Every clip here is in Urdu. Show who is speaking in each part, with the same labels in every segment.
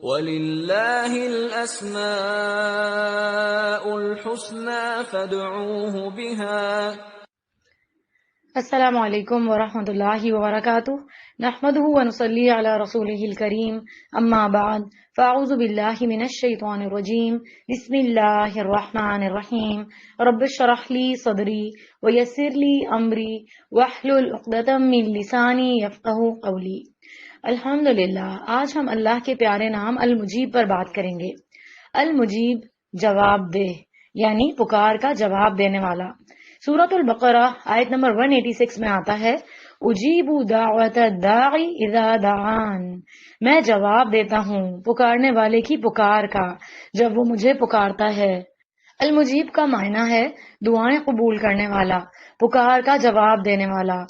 Speaker 1: وَلِلَّهِ الْأَسْمَاءُ الْحُسْنَى فَادْعُوهُ بِهَا۔
Speaker 2: السلام علیکم ورحمۃ اللہ وبرکاتہ، نحمدہ ونصلی علی رسولہ الکریم، اما بعد فاعوذ باللہ من الشیطان الرجیم، بسم اللہ الرحمن الرحیم، رب اشرح لی صدری ویسر لی امری واحلل عقدۃ من لسانی یفقہوا قولی۔ الحمدللہ، آج ہم اللہ کے پیارے نام المجیب پر بات کریں گے۔ المجیب جواب دہ، یعنی پکار کا جواب دینے والا۔ سورۃ البقرہ آیت نمبر 186 میں آتا ہے، اجیب دعوت الداعی اذا دعان، میں جواب دیتا ہوں پکارنے والے کی پکار کا جب وہ مجھے پکارتا ہے۔ المجیب کا معنی ہے دعائیں قبول کرنے والا، پکار کا جواب دینے والا۔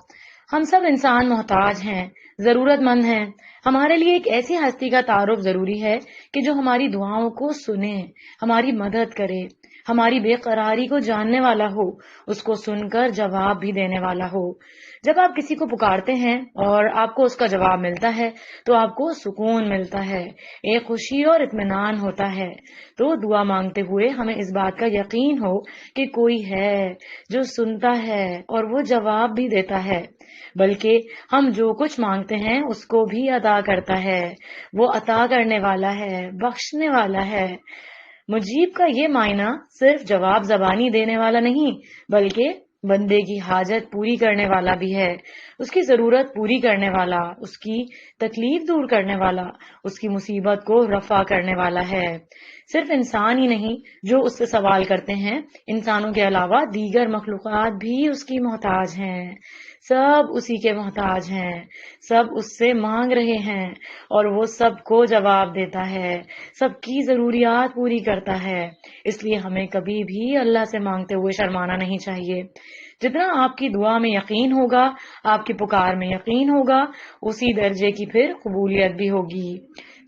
Speaker 2: ہم سب انسان محتاج ہیں، ضرورت مند ہیں۔ ہمارے لیے ایک ایسی ہستی کا تعارف ضروری ہے کہ جو ہماری دعاؤں کو سنے، ہماری مدد کرے، ہماری بے قراری کو جاننے والا ہو، اس کو سن کر جواب بھی دینے والا ہو۔ جب آپ کسی کو پکارتے ہیں اور آپ کو اس کا جواب ملتا ہے تو آپ کو سکون ملتا ہے، ایک خوشی اور اطمینان ہوتا ہے۔ تو دعا مانگتے ہوئے ہمیں اس بات کا یقین ہو کہ کوئی ہے جو سنتا ہے اور وہ جواب بھی دیتا ہے، بلکہ ہم جو کچھ مانگتے ہیں اس کو بھی عطا کرتا ہے۔ وہ عطا کرنے والا ہے، بخشنے والا ہے۔ مجیب کا یہ معنی صرف جواب زبانی دینے والا نہیں، بلکہ بندے کی حاجت پوری کرنے والا بھی ہے، اس کی ضرورت پوری کرنے والا، اس کی تکلیف دور کرنے والا، اس کی مصیبت کو رفع کرنے والا ہے۔ صرف انسان ہی نہیں جو اس سے سوال کرتے ہیں، انسانوں کے علاوہ دیگر مخلوقات بھی اس کی محتاج ہیں، سب اسی کے محتاج ہیں، سب اس سے مانگ رہے ہیں اور وہ سب کو جواب دیتا ہے، سب کی ضروریات پوری کرتا ہے۔ اس لیے ہمیں کبھی بھی اللہ سے مانگتے ہوئے شرمانا نہیں چاہیے۔ جتنا آپ کی دعا میں یقین ہوگا، آپ کی پکار میں یقین ہوگا، اسی درجے کی پھر قبولیت بھی ہوگی۔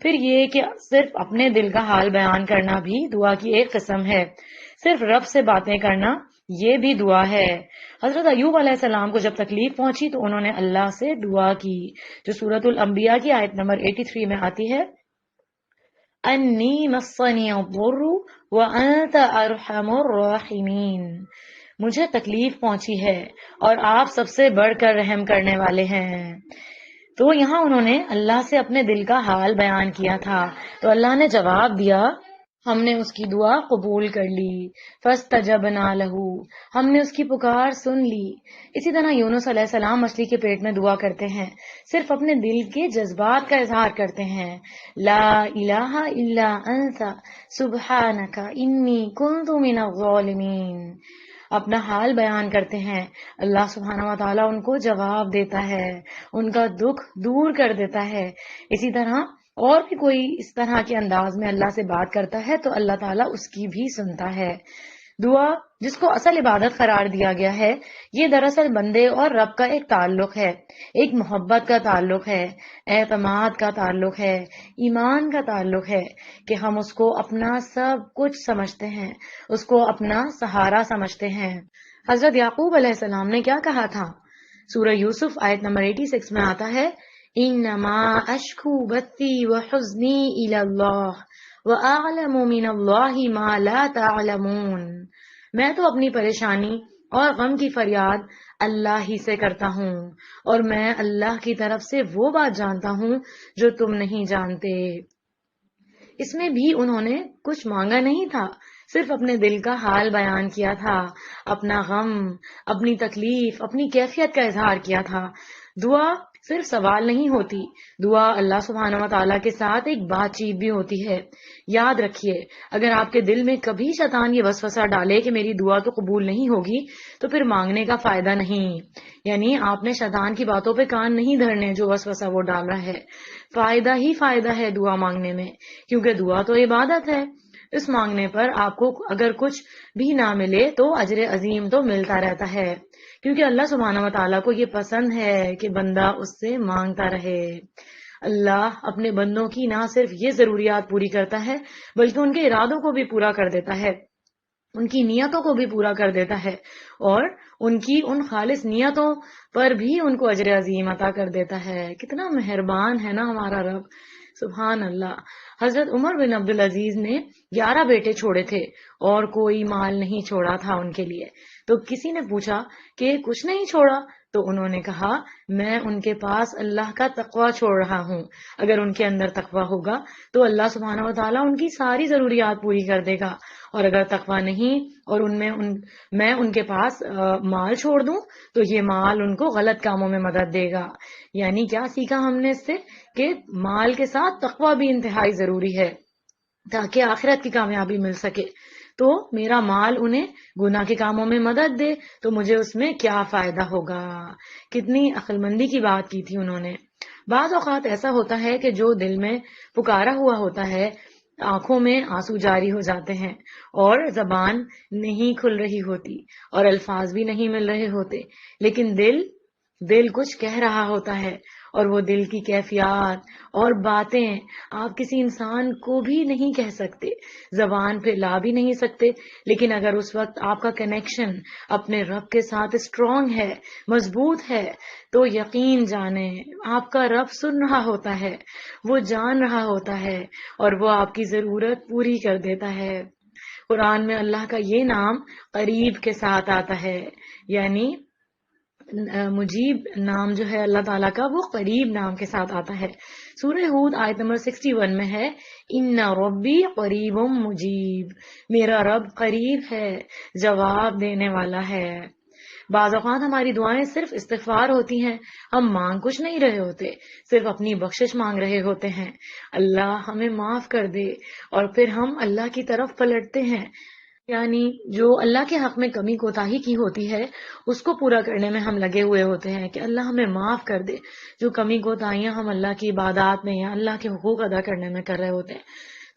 Speaker 2: پھر یہ کہ صرف اپنے دل کا حال بیان کرنا بھی دعا کی ایک قسم ہے، صرف رب سے باتیں کرنا یہ بھی دعا ہے۔ حضرت ایوب علیہ السلام کو جب تکلیف پہنچی تو انہوں نے اللہ سے دعا کی، جو سورۃ الانبیاء کی آیت نمبر 83 میں آتی ہے، انی مسنی الضر وانت ارحم الراحمین، مجھے تکلیف پہنچی ہے اور آپ سب سے بڑھ کر رحم کرنے والے ہیں۔ تو یہاں انہوں نے اللہ سے اپنے دل کا حال بیان کیا تھا تو اللہ نے جواب دیا، ہم نے اس کی دعا قبول کر لی، فاستجبنا لہ، ہم نے اس کی پکار سن لی۔ اسی طرح یونس علیہ السلام مچھلی کے پیٹ میں دعا کرتے ہیں، صرف اپنے دل کے جذبات کا اظہار کرتے ہیں، لا الہ الا انت سبحانک انی کنت من الظالمین، اپنا حال بیان کرتے ہیں۔ اللہ سبحانہ و تعالیٰ ان کو جواب دیتا ہے، ان کا دکھ دور کر دیتا ہے۔ اسی طرح اور بھی کوئی اس طرح کے انداز میں اللہ سے بات کرتا ہے تو اللہ تعالیٰ اس کی بھی سنتا ہے۔ دعا جس کو اصل عبادت قرار دیا گیا ہے، یہ دراصل بندے اور رب کا ایک تعلق ہے، ایک محبت کا تعلق ہے، اعتماد کا تعلق ہے، ایمان کا تعلق ہے کہ ہم اس کو اپنا سب کچھ سمجھتے ہیں، اس کو اپنا سہارا سمجھتے ہیں۔ حضرت یعقوب علیہ السلام نے کیا کہا تھا؟ سورہ یوسف آیت نمبر 86 میں آتا ہے، انما اشکو بثی وحزنی الی اللہ وَأَعْلَمُ مِنَ اللَّهِ مَا لَا تَعْلَمُونَ، میں تو اپنی پریشانی اور غم کی فریاد اللہ ہی سے کرتا ہوں اور میں اللہ کی طرف سے وہ بات جانتا ہوں جو تم نہیں جانتے۔ اس میں بھی انہوں نے کچھ مانگا نہیں تھا، صرف اپنے دل کا حال بیان کیا تھا، اپنا غم، اپنی تکلیف، اپنی کیفیت کا اظہار کیا تھا۔ دعا صرف سوال نہیں ہوتی، دعا اللہ سبحانہ و تعالیٰ کے ساتھ ایک بات چیت بھی ہوتی ہے۔ یاد رکھیے، اگر آپ کے دل میں کبھی شیطان یہ وسوسہ ڈالے کہ میری دعا تو قبول نہیں ہوگی تو پھر مانگنے کا فائدہ نہیں، یعنی آپ نے شیطان کی باتوں پہ کان نہیں دھرنے جو وسوسہ وہ ڈال رہا ہے۔ فائدہ ہی فائدہ ہے دعا مانگنے میں، کیونکہ دعا تو عبادت ہے۔ اس مانگنے پر آپ کو اگر کچھ بھی نہ ملے تو اجر عظیم تو ملتا رہتا ہے، کیونکہ اللہ سبحانہ و تعالیٰ کو یہ پسند ہے کہ بندہ اس سے مانگتا رہے۔ اللہ اپنے بندوں کی نہ صرف یہ ضروریات پوری کرتا ہے بلکہ ان کے ارادوں کو بھی پورا کر دیتا ہے، ان کی نیتوں کو بھی پورا کر دیتا ہے، اور ان کی ان خالص نیتوں پر بھی ان کو اجر عظیم عطا کر دیتا ہے۔ کتنا مہربان ہے نا ہمارا رب، سبحان اللہ. حضرت عمر بن عبدالعزیز نے 11 بیٹے چھوڑے تھے اور کوئی مال نہیں چھوڑا تھا ان کے لیے. تو کسی نے پوچھا کہ کچھ نہیں چھوڑا؟ تو انہوں نے کہا میں ان کے پاس اللہ کا تقوی چھوڑ رہا ہوں. اگر ان کے اندر تقوی ہوگا تو اللہ سبحانہ و تعالیٰ ان کی ساری ضروریات پوری کر دے گا. اور اگر تقوی نہیں اور میں ان کے پاس مال چھوڑ دوں تو یہ مال ان کو غلط کاموں میں مدد دے گا. یعنی کیا سیکھا ہم نے اس سے کہ مال کے ساتھ تقوی بھی انتہائی ضروری ہے تاکہ آخرت کی کامیابی مل سکے. تو میرا مال انہیں گناہ کے کاموں میں مدد دے تو مجھے اس میں کیا فائدہ ہوگا. کتنی عقل مندی کی بات کی تھی انہوں نے. بعض اوقات ایسا ہوتا ہے کہ جو دل میں پکارا ہوا ہوتا ہے آنکھوں میں آنسو جاری ہو جاتے ہیں اور زبان نہیں کھل رہی ہوتی اور الفاظ بھی نہیں مل رہے ہوتے، لیکن دل کچھ کہہ رہا ہوتا ہے. اور وہ دل کی کیفیات اور باتیں آپ کسی انسان کو بھی نہیں کہہ سکتے، زبان پہ لا بھی نہیں سکتے، لیکن اگر اس وقت آپ کا کنیکشن اپنے رب کے ساتھ اسٹرانگ ہے، مضبوط ہے، تو یقین جانیں آپ کا رب سن رہا ہوتا ہے، وہ جان رہا ہوتا ہے اور وہ آپ کی ضرورت پوری کر دیتا ہے. قرآن میں اللہ کا یہ نام قریب کے ساتھ آتا ہے، یعنی مجیب نام جو ہے اللہ تعالیٰ کا وہ قریب نام کے ساتھ آتا ہے. سورہ ہود آیت نمبر 61 میں ہے ان ربی قریب مجیب، میرا رب قریب ہے، جواب دینے والا ہے. بعض اوقات ہماری دعائیں صرف استغفار ہوتی ہیں، ہم مانگ کچھ نہیں رہے ہوتے، صرف اپنی بخشش مانگ رہے ہوتے ہیں، اللہ ہمیں معاف کر دے، اور پھر ہم اللہ کی طرف پلٹتے ہیں. یعنی جو اللہ کے حق میں کمی کوتاہی کی ہوتی ہے اس کو پورا کرنے میں ہم لگے ہوئے ہوتے ہیں کہ اللہ ہمیں معاف کر دے. جو کمی کوتاہیاں ہم اللہ کی عبادات میں یا اللہ کے حقوق ادا کرنے میں کر رہے ہوتے ہیں،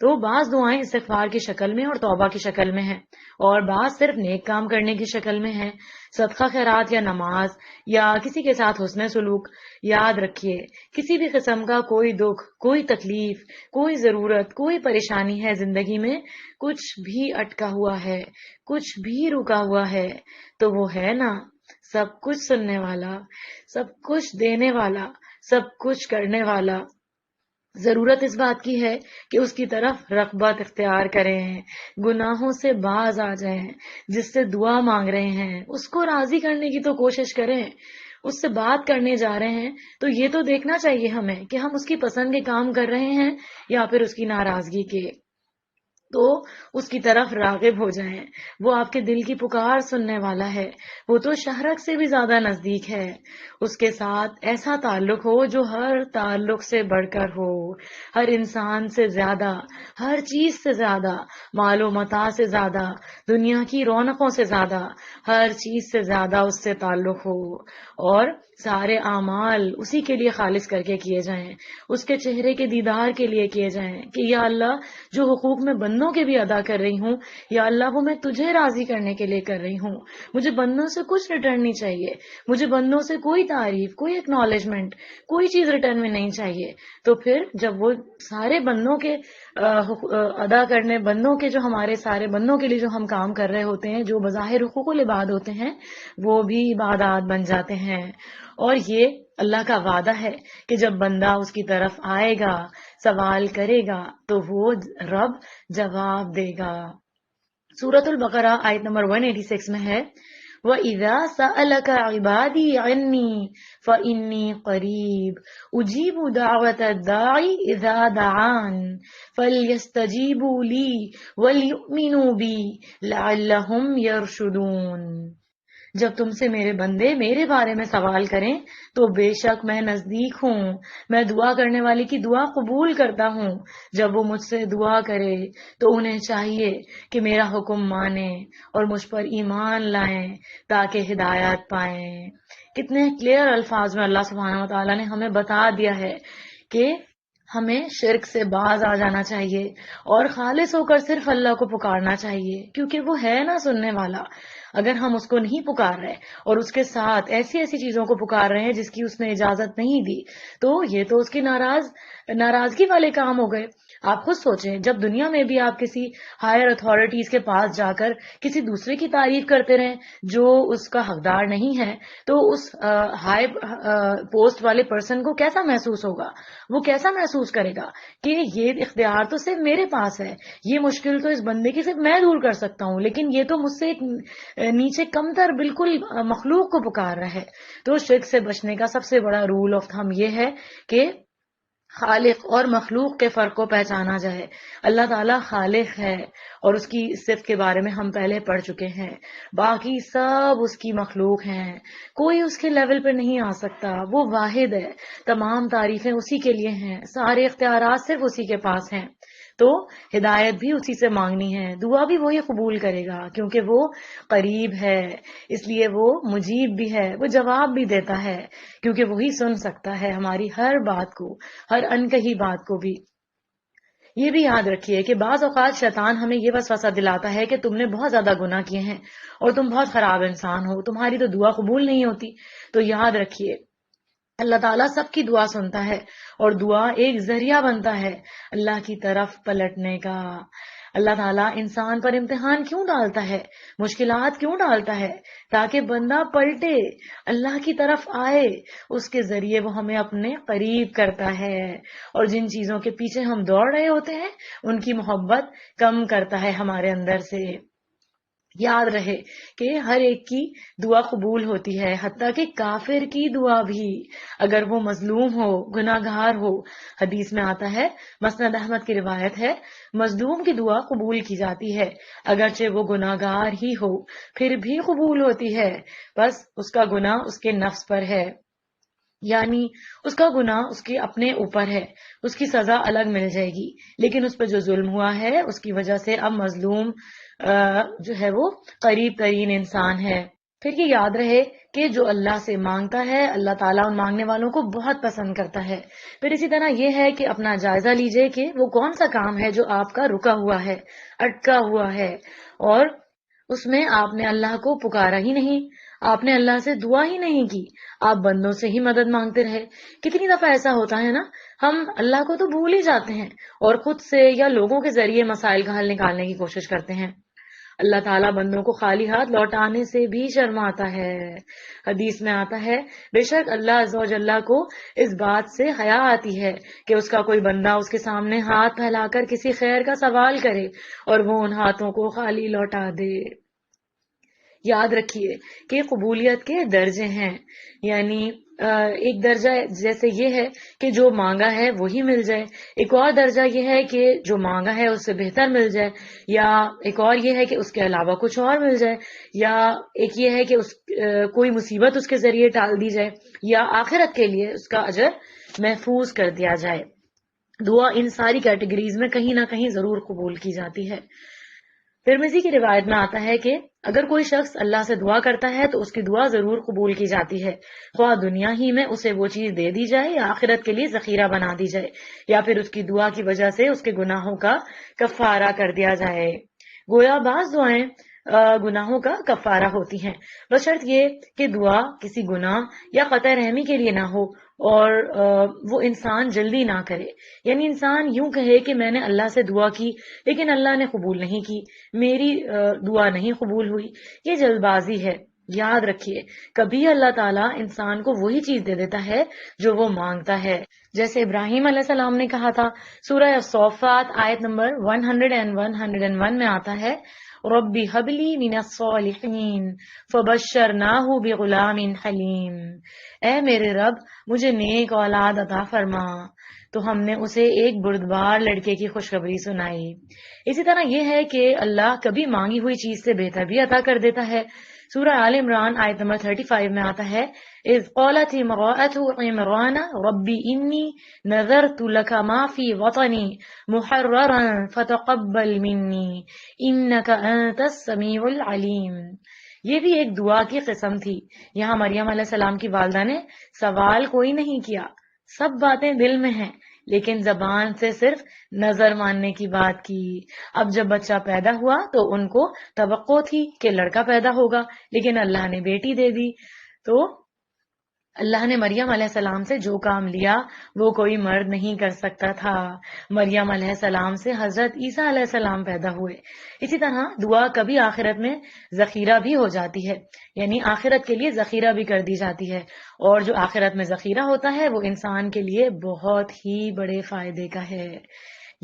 Speaker 2: تو بعض دعائیں استغفار کی شکل میں اور توبہ کی شکل میں ہیں، اور بعض صرف نیک کام کرنے کی شکل میں ہیں، صدقہ خیرات یا نماز یا کسی کے ساتھ حسن سلوک. یاد رکھیے کسی بھی قسم کا کوئی دکھ، کوئی تکلیف، کوئی ضرورت، کوئی پریشانی ہے زندگی میں، کچھ بھی اٹکا ہوا ہے، کچھ بھی رکا ہوا ہے، تو وہ ہے نا سب کچھ سننے والا، سب کچھ دینے والا، سب کچھ کرنے والا. ضرورت اس بات کی ہے کہ اس کی طرف رغبت اختیار کریں، گناہوں سے باز آ جائیں، جس سے دعا مانگ رہے ہیں اس کو راضی کرنے کی تو کوشش کریں. اس سے بات کرنے جا رہے ہیں تو یہ تو دیکھنا چاہیے ہمیں کہ ہم اس کی پسند کے کام کر رہے ہیں یا پھر اس کی ناراضگی کے. تو اس کی طرف راغب ہو جائیں. وہ آپ کے دل کی پکار سننے والا ہے، وہ تو شہرک سے بھی زیادہ نزدیک ہے. اس کے ساتھ ایسا تعلق ہو جو ہر تعلق سے بڑھ کر ہو، ہر انسان سے زیادہ، ہر چیز سے زیادہ، مال و متاع سے زیادہ، دنیا کی رونقوں سے زیادہ، ہر چیز سے زیادہ اس سے تعلق ہو، اور سارے اعمال اسی کے لیے خالص کر کے کیے جائیں، اس کے چہرے کے دیدار کے لیے کیے جائیں کہ یا اللہ جو حقوق میں بندوں کے بھی ادا کر رہی ہوں، یا اللہ وہ میں تجھے راضی کرنے کے لیے کر رہی ہوں. مجھے بندوں سے کچھ ریٹرن نہیں چاہیے، مجھے بندوں سے کوئی تعریف، کوئی ایکنالجمنٹ، کوئی چیز ریٹرن میں نہیں چاہیے. تو پھر جب وہ سارے بندوں کے ادا کرنے، بندوں کے جو ہمارے سارے بندوں کے لیے جو ہم کام کر رہے ہوتے ہیں، جو بظاہر حقوق العباد ہوتے ہیں، وہ بھی عبادات بن جاتے ہیں. اور یہ اللہ کا وعدہ ہے کہ جب بندہ اس کی طرف آئے گا، سوال کرے گا، تو وہ رب جواب دے گا. سورۃ البقرہ آیت نمبر 186 میں ہے وَإِذَا سَأَلَكَ عِبَادِي عَنِّي فَإِنِّي قَرِيبٌ أُجِيبُ دَعْوَةَ الدَّاعِ إِذَا دَعَانِ فَلْيَسْتَجِيبُوا لِي وَلْيُؤْمِنُوا بِي لَعَلَّهُمْ يَرْشُدُونَ. جب تم سے میرے بندے میرے بارے میں سوال کریں تو بے شک میں نزدیک ہوں، میں دعا کرنے والے کی دعا قبول کرتا ہوں. جب وہ مجھ سے دعا کرے تو انہیں چاہیے کہ میرا حکم مانیں اور مجھ پر ایمان لائیں تاکہ ہدایت پائیں. کتنے کلیئر الفاظ میں اللہ سبحانہ و تعالیٰ نے ہمیں بتا دیا ہے کہ ہمیں شرک سے باز آ جانا چاہیے اور خالص ہو کر صرف اللہ کو پکارنا چاہیے، کیونکہ وہ ہے نا سننے والا. اگر ہم اس کو نہیں پکار رہے اور اس کے ساتھ ایسی ایسی چیزوں کو پکار رہے ہیں جس کی اس نے اجازت نہیں دی، تو یہ تو اس کی ناراضگی والے کام ہو گئے. آپ خود سوچیں، جب دنیا میں بھی آپ کسی ہائر اتھارٹیز کے پاس جا کر کسی دوسرے کی تعریف کرتے رہیں جو اس کا حقدار نہیں ہے، تو اس ہائی پوسٹ والے پرسن کو کیسا محسوس ہوگا؟ وہ کیسا محسوس کرے گا کہ یہ اختیار تو صرف میرے پاس ہے، یہ مشکل تو اس بندے کی صرف میں دور کر سکتا ہوں، لیکن یہ تو مجھ سے ایک نیچے کمتر بالکل مخلوق کو پکار رہا ہے۔ تو شرک سے بچنے کا سب سے بڑا رول آف تھم یہ ہے کہ خالق اور مخلوق کے فرق کو پہچانا جائے۔ اللہ تعالیٰ خالق ہے اور اس کی صفت کے بارے میں ہم پہلے پڑھ چکے ہیں، باقی سب اس کی مخلوق ہیں، کوئی اس کے لیول پہ نہیں آ سکتا، وہ واحد ہے، تمام تعریفیں اسی کے لیے ہیں، سارے اختیارات صرف اسی کے پاس ہیں۔ تو ہدایت بھی اسی سے مانگنی ہے، دعا بھی وہی قبول کرے گا کیونکہ وہ قریب ہے، اس لیے وہ مجیب بھی ہے، وہ جواب بھی دیتا ہے کیونکہ وہی سن سکتا ہے ہماری ہر بات کو، ہر انکہی بات کو بھی۔ یہ بھی یاد رکھیے کہ بعض اوقات شیطان ہمیں یہ وسوسہ دلاتا ہے کہ تم نے بہت زیادہ گناہ کیے ہیں اور تم بہت خراب انسان ہو، تمہاری تو دعا قبول نہیں ہوتی۔ تو یاد رکھیے اللہ تعالیٰ سب کی دعا سنتا ہے اور دعا ایک ذریعہ بنتا ہے اللہ کی طرف پلٹنے کا۔ اللہ تعالیٰ انسان پر امتحان کیوں ڈالتا ہے، مشکلات کیوں ڈالتا ہے؟ تاکہ بندہ پلٹے، اللہ کی طرف آئے، اس کے ذریعے وہ ہمیں اپنے قریب کرتا ہے، اور جن چیزوں کے پیچھے ہم دوڑ رہے ہوتے ہیں ان کی محبت کم کرتا ہے ہمارے اندر سے۔ یاد رہے کہ ہر ایک کی دعا قبول ہوتی ہے، حتیٰ کہ کافر کی دعا بھی، اگر وہ مظلوم ہو، گناہ گار ہو۔ حدیث میں آتا ہے، مسند احمد کی روایت ہے، مظلوم کی دعا قبول کی جاتی ہے اگرچہ وہ گناہ گار ہی ہو، پھر بھی قبول ہوتی ہے، بس اس کا گناہ اس کے نفس پر ہے، یعنی اس کا گناہ اس کے اپنے اوپر ہے، اس کی سزا الگ مل جائے گی، لیکن اس پہ جو ظلم ہوا ہے اس کی وجہ سے اب مظلوم جو ہے وہ قریب ترین انسان ہے۔ پھر یہ یاد رہے کہ جو اللہ سے مانگتا ہے اللہ تعالیٰ ان مانگنے والوں کو بہت پسند کرتا ہے۔ پھر اسی طرح یہ ہے کہ اپنا جائزہ لیجئے کہ وہ کون سا کام ہے جو آپ کا رکا ہوا ہے، اٹکا ہوا ہے، اور اس میں آپ نے اللہ کو پکارا ہی نہیں، آپ نے اللہ سے دعا ہی نہیں کی، آپ بندوں سے ہی مدد مانگتے رہے۔ کتنی دفعہ ایسا ہوتا ہے نا، ہم اللہ کو تو بھول ہی جاتے ہیں اور خود سے یا لوگوں کے ذریعے مسائل کا حل نکالنے کی کوشش کرتے ہیں۔ اللہ تعالیٰ بندوں کو خالی ہاتھ لوٹانے سے بھی شرماتا ہے۔ حدیث میں آتا ہے، بے شک اللہ عز و جل کو اس بات سے حیا آتی ہے کہ اس کا کوئی بندہ اس کے سامنے ہاتھ پھیلا کر کسی خیر کا سوال کرے اور وہ ان ہاتھوں کو خالی لوٹا دے۔ یاد رکھیے کہ قبولیت کے درجے ہیں، یعنی ایک درجہ جیسے یہ ہے کہ جو مانگا ہے وہی مل جائے، ایک اور درجہ یہ ہے کہ جو مانگا ہے اس سے بہتر مل جائے، یا ایک اور یہ ہے کہ اس کے علاوہ کچھ اور مل جائے، یا ایک یہ ہے کہ کوئی مصیبت اس کے ذریعے ٹال دی جائے، یا آخرت کے لیے اس کا اجر محفوظ کر دیا جائے۔ دعا ان ساری کیٹیگریز میں کہیں نہ کہیں ضرور قبول کی جاتی ہے۔ ترمذی کی روایت میں آتا ہے کہ اگر کوئی شخص اللہ سے دعا کرتا ہے تو اس کی دعا ضرور قبول کی جاتی ہے، خواہ دنیا ہی میں اسے وہ چیز دے دی جائے یا آخرت کے لیے ذخیرہ بنا دی جائے، یا پھر اس کی دعا کی وجہ سے اس کے گناہوں کا کفارہ کر دیا جائے۔ گویا بعض دعائیں گناہوں کا کفارہ ہوتی ہیں، بشرط یہ کہ دعا کسی گناہ یا قطع رحمی کے لیے نہ ہو اور وہ انسان جلدی نہ کرے، یعنی انسان یوں کہے کہ میں نے اللہ سے دعا کی لیکن اللہ نے قبول نہیں کی، میری دعا نہیں قبول ہوئی، یہ جلد بازی ہے۔ یاد رکھیے کبھی اللہ تعالیٰ انسان کو وہی چیز دے دیتا ہے جو وہ مانگتا ہے، جیسے ابراہیم علیہ السلام نے کہا تھا۔ سورہ الصافات آیت نمبر 101 میں آتا ہے، ربی حبلی من الصالحین فبشرناہ بغلام حلیم، اے میرے رب مجھے نیک اولاد عطا فرما، تو ہم نے اسے ایک بردبار لڑکے کی خوشخبری سنائی۔ اسی طرح یہ ہے کہ اللہ کبھی مانگی ہوئی چیز سے بہتر بھی عطا کر دیتا ہے۔ سورہ آل عمران آیت نمبر 35 میں آتا ہے، اذ قالت امرأة عمران ربی انی نذرت لک ما فی وطنی محررا فتقبل منی انک انت السمیع العلیم۔ یہ بھی ایک دعا کی قسم تھی۔ یہاں مریم علیہ السلام کی والدہ نے سوال کوئی نہیں کیا، سب باتیں دل میں ہیں، لیکن زبان سے صرف نظر ماننے کی بات کی۔ اب جب بچہ پیدا ہوا تو ان کو توقع تھی کہ لڑکا پیدا ہوگا، لیکن اللہ نے بیٹی دے دی۔ تو اللہ نے مریم علیہ السلام سے جو کام لیا وہ کوئی مرد نہیں کر سکتا تھا. مریم علیہ السلام سے حضرت عیسیٰ علیہ السلام پیدا ہوئے. اسی طرح دعا کبھی آخرت میں ذخیرہ بھی ہو جاتی ہے، یعنی آخرت کے لیے ذخیرہ بھی کر دی جاتی ہے، اور جو آخرت میں ذخیرہ ہوتا ہے وہ انسان کے لیے بہت ہی بڑے فائدے کا ہے.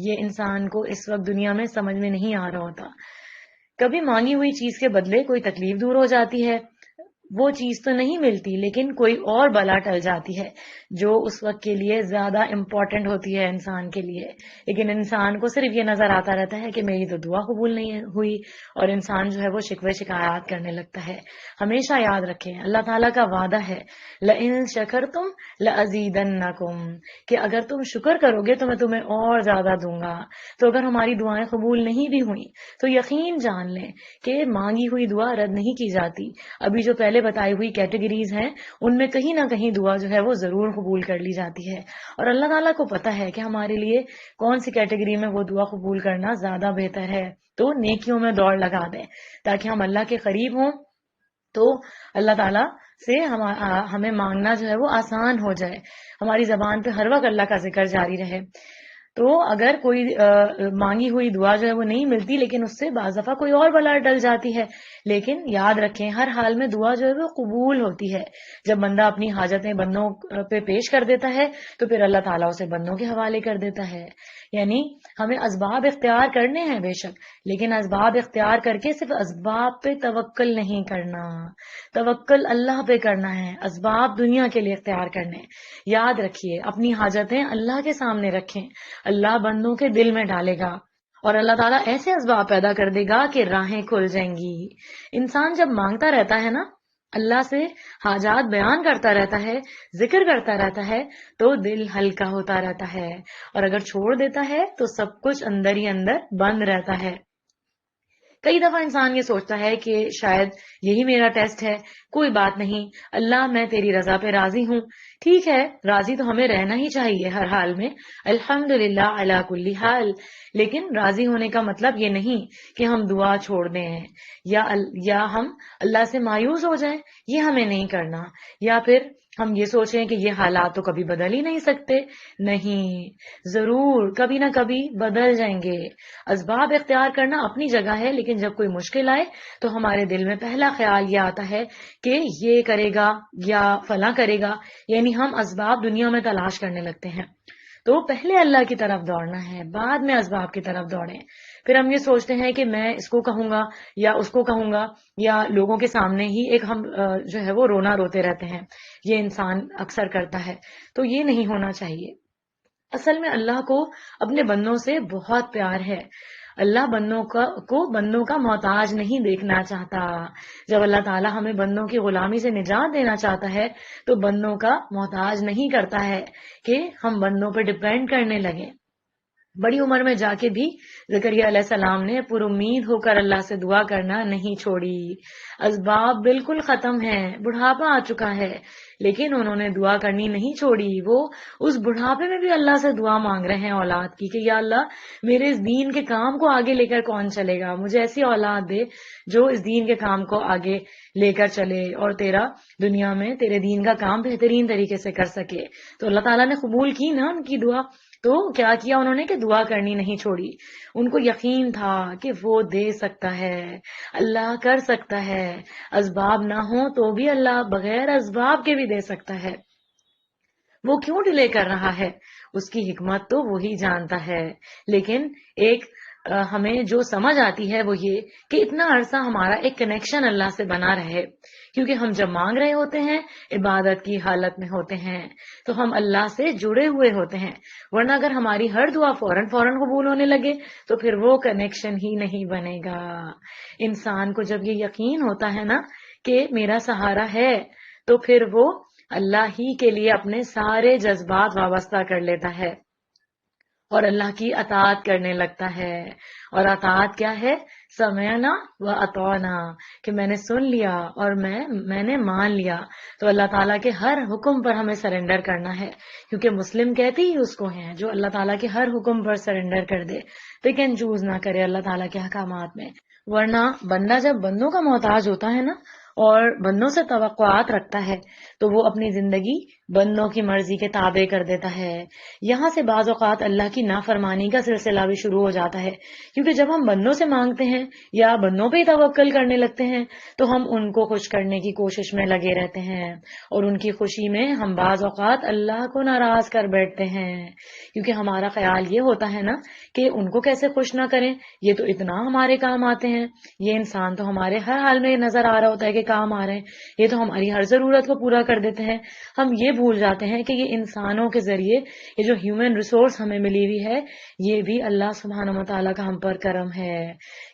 Speaker 2: یہ انسان کو اس وقت دنیا میں سمجھ میں نہیں آ رہا ہوتا. کبھی مانگی ہوئی چیز کے بدلے کوئی تکلیف دور ہو جاتی ہے، وہ چیز تو نہیں ملتی لیکن کوئی اور بلا ٹل جاتی ہے جو اس وقت کے لیے زیادہ امپورٹنٹ ہوتی ہے انسان کے لیے. لیکن انسان کو صرف یہ نظر آتا رہتا ہے کہ میری تو دعا قبول نہیں ہوئی، اور انسان جو ہے وہ شکوے شکایات کرنے لگتا ہے. ہمیشہ یاد رکھیں اللہ تعالیٰ کا وعدہ ہے لئن شکرتم لازیدنکم، کہ اگر تم شکر کرو گے تو میں تمہیں اور زیادہ دوں گا. تو اگر ہماری دعائیں قبول نہیں بھی ہوئیں تو یقین جان لیں کہ مانگی ہوئی دعا رد نہیں کی جاتی. ابھی جو پہلے بتائی ہوئی کیٹیگریز ہیں ان میں کہیں نہ کہیں دعا جو ہے وہ ضرور قبول کر لی جاتی ہے، اور اللہ تعالیٰ کو پتہ ہے کہ ہمارے لیے کون سی کیٹیگری میں وہ دعا قبول کرنا زیادہ بہتر ہے. تو نیکیوں میں دوڑ لگا دیں تاکہ ہم اللہ کے قریب ہوں، تو اللہ تعالیٰ سے ہمیں مانگنا جو ہے وہ آسان ہو جائے، ہماری زبان پہ ہر وقت اللہ کا ذکر جاری رہے. تو اگر کوئی مانگی ہوئی دعا جو ہے وہ نہیں ملتی لیکن اس سے بعض دفعہ کوئی اور بلا ڈل جاتی ہے، لیکن یاد رکھیں ہر حال میں دعا جو ہے وہ قبول ہوتی ہے. جب بندہ اپنی حاجتیں بندوں پہ پیش کر دیتا ہے تو پھر اللہ تعالیٰ اسے بندوں کے حوالے کر دیتا ہے. یعنی ہمیں اسباب اختیار کرنے ہیں بے شک، لیکن اسباب اختیار کر کے صرف اسباب پہ توکل نہیں کرنا، توکل اللہ پہ کرنا ہے، اسباب دنیا کے لیے اختیار کرنے. یاد رکھیے اپنی حاجتیں اللہ کے سامنے رکھیں، اللہ بندوں کے دل میں ڈالے گا، اور اللہ تعالیٰ ایسے اسباب پیدا کر دے گا کہ راہیں کھل جائیں گی. انسان جب مانگتا رہتا ہے نا، اللہ سے حاجات بیان کرتا رہتا ہے، ذکر کرتا رہتا ہے، تو دل ہلکا ہوتا رہتا ہے، اور اگر چھوڑ دیتا ہے تو سب کچھ اندر ہی اندر بند رہتا ہے. کئی دفعہ انسان یہ سوچتا ہے کہ شاید یہی میرا ٹیسٹ ہے، کوئی بات نہیں اللہ میں تیری رضا پہ راضی ہوں. ٹھیک ہے، راضی تو ہمیں رہنا ہی چاہیے ہر حال میں، الحمدللہ علی کل حال. لیکن راضی ہونے کا مطلب یہ نہیں کہ ہم دعا چھوڑ دیں یا ہم اللہ سے مایوس ہو جائیں، یہ ہمیں نہیں کرنا. یا پھر ہم یہ سوچیں کہ یہ حالات تو کبھی بدل ہی نہیں سکتے. نہیں، ضرور کبھی نہ کبھی بدل جائیں گے. اسباب اختیار کرنا اپنی جگہ ہے، لیکن جب کوئی مشکل آئے تو ہمارے دل میں پہلا خیال یہ آتا ہے کہ یہ کرے گا یا فلاں کرے گا، یعنی ہم اسباب دنیا میں تلاش کرنے لگتے ہیں. تو پہلے اللہ کی طرف دوڑنا ہے، بعد میں اسباب کی طرف دوڑیں. پھر ہم یہ سوچتے ہیں کہ میں اس کو کہوں گا یا اس کو کہوں گا، یا لوگوں کے سامنے ہی ایک ہم جو ہے وہ رونا روتے رہتے ہیں. یہ انسان اکثر کرتا ہے، تو یہ نہیں ہونا چاہیے. اصل میں اللہ کو اپنے بندوں سے بہت پیار ہے. اللہ بندوں کا محتاج نہیں دیکھنا چاہتا. جب اللہ تعالیٰ ہمیں بندوں کی غلامی سے نجات دینا چاہتا ہے تو بندوں کا محتاج نہیں کرتا ہے کہ ہم بندوں پہ ڈپینڈ کرنے لگیں. بڑی عمر میں جا کے بھی زکریا علیہ السلام نے پر امید ہو کر اللہ سے دعا کرنا نہیں چھوڑی. اسباب بالکل ختم ہیں، بڑھاپا آ چکا ہے، لیکن انہوں نے دعا کرنی نہیں چھوڑی. وہ اس بڑھاپے میں بھی اللہ سے دعا مانگ رہے ہیں اولاد کی کہ یا اللہ میرے اس دین کے کام کو آگے لے کر کون چلے گا، مجھے ایسی اولاد دے جو اس دین کے کام کو آگے لے کر چلے اور تیرا دنیا میں تیرے دین کا کام بہترین طریقے سے کر سکے. تو اللہ تعالیٰ نے قبول کی نا ان کی دعا. تو کیا کیا انہوں نے کہ دعا کرنی نہیں چھوڑی. ان کو یقین تھا کہ وہ دے سکتا ہے، اللہ کر سکتا ہے، اسباب نہ ہوں تو بھی اللہ بغیر اسباب کے بھی دے سکتا ہے. وہ کیوں ڈیلے کر رہا ہے اس کی حکمت تو وہی جانتا ہے. لیکن ایک ہمیں جو سمجھ آتی ہے وہ یہ کہ اتنا عرصہ ہمارا ایک کنیکشن اللہ سے بنا رہے، کیونکہ ہم جب مانگ رہے ہوتے ہیں عبادت کی حالت میں ہوتے ہیں تو ہم اللہ سے جڑے ہوئے ہوتے ہیں. ورنہ اگر ہماری ہر دعا فوراً قبول ہونے لگے تو پھر وہ کنیکشن ہی نہیں بنے گا. انسان کو جب یہ یقین ہوتا ہے نا کہ میرا سہارا ہے تو پھر وہ اللہ ہی کے لیے اپنے سارے جذبات وابستہ کر لیتا ہے اور اللہ کی اطاعت کرنے لگتا ہے. اور اطاعت کیا ہے؟ سمعنا و اطعنا، کہ میں نے سن لیا اور میں نے مان لیا. تو اللہ تعالیٰ کے ہر حکم پر ہمیں سرنڈر کرنا ہے، کیونکہ مسلم کہتے ہی اس کو ہیں جو اللہ تعالیٰ کے ہر حکم پر سرنڈر کر دے، پک اینڈ چوز نہ کرے اللہ تعالیٰ کے احکامات میں. ورنہ بندہ جب بندوں کا محتاج ہوتا ہے نا، اور بندوں سے توقعات رکھتا ہے تو وہ اپنی زندگی بندوں کی مرضی کے تابع کر دیتا ہے۔ یہاں سے بعض اوقات اللہ کی نافرمانی کا سلسلہ بھی شروع ہو جاتا ہے، کیونکہ جب ہم بندوں سے مانگتے ہیں یا بندوں پہ ہی توکل کرنے لگتے ہیں تو ہم ان کو خوش کرنے کی کوشش میں لگے رہتے ہیں، اور ان کی خوشی میں ہم بعض اوقات اللہ کو ناراض کر بیٹھتے ہیں، کیونکہ ہمارا خیال یہ ہوتا ہے نا کہ ان کو کیسے خوش نہ کریں، یہ تو اتنا ہمارے کام آتے ہیں، یہ انسان تو ہمارے ہر حال میں نظر آ رہا ہوتا ہے کہ کام آ رہے ہیں، یہ تو ہماری ہر ضرورت کو پورا کر دیتے ہیں۔ ہم یہ بھول جاتے ہیں کہ یہ انسانوں کے ذریعے یہ جو ہیومن ریسورس ہمیں ملی ہوئی ہے، یہ بھی اللہ سبحانہ و تعالیٰ کا ہم پر کرم ہے،